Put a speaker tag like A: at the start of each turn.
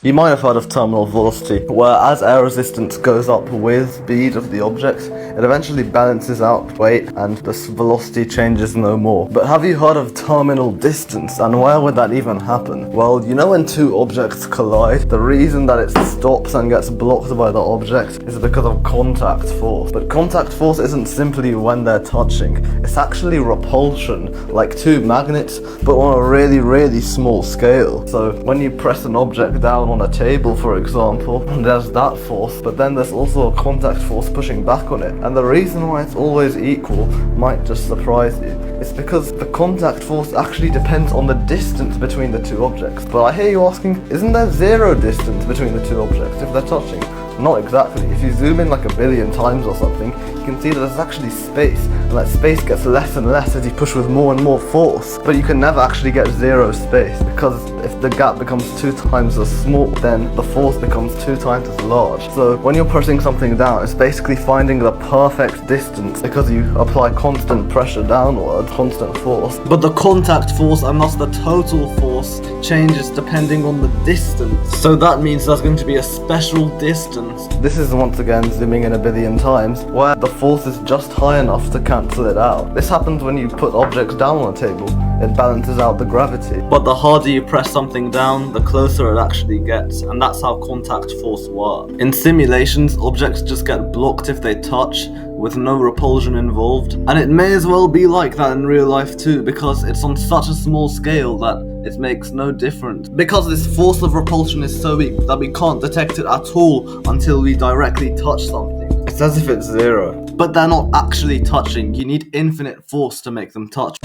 A: You might have heard of terminal velocity, where as air resistance goes up with speed of the object, it eventually balances out weight and the velocity changes no more. But have you heard of terminal distance, and where would that even happen? Well, you know when two objects collide, the reason that it stops and gets blocked by the object is because of contact force. But contact force isn't simply when they're touching, it's actually repulsion, like two magnets, but on a really small scale. So when you press an object down on a table, for example, there's that force, but then there's also a contact force pushing back on it. And the reason why it's always equal might just surprise you. It's because the contact force actually depends on the distance between the two objects. But I hear you asking, isn't there zero distance between the two objects if they're touching? Not exactly. If you zoom in like a billion times or something, you can see that there's actually space, and that space gets less and less as you push with more and more force. But you can never actually get zero space, because if the gap becomes 2 times as small, then the force becomes 2 times as large. So when you're pressing something down, it's basically finding the perfect distance, because you apply constant pressure downward, constant force. But the contact force, and thus the total force, changes depending on the distance. So that means there's going to be a special distance. This is once again zooming in a billion times, where the force is just high enough to cancel it out. This happens when you put objects down on a table. It balances out the gravity. But the harder you press something down, the closer it actually gets, and that's how contact force works. In simulations, objects just get blocked if they touch, with no repulsion involved. And it may as well be like that in real life too, because it's on such a small scale that it makes no difference. Because this force of repulsion is so weak that we can't detect it at all until we directly touch something. It's as if it's zero. But they're not actually touching. You need infinite force to make them touch.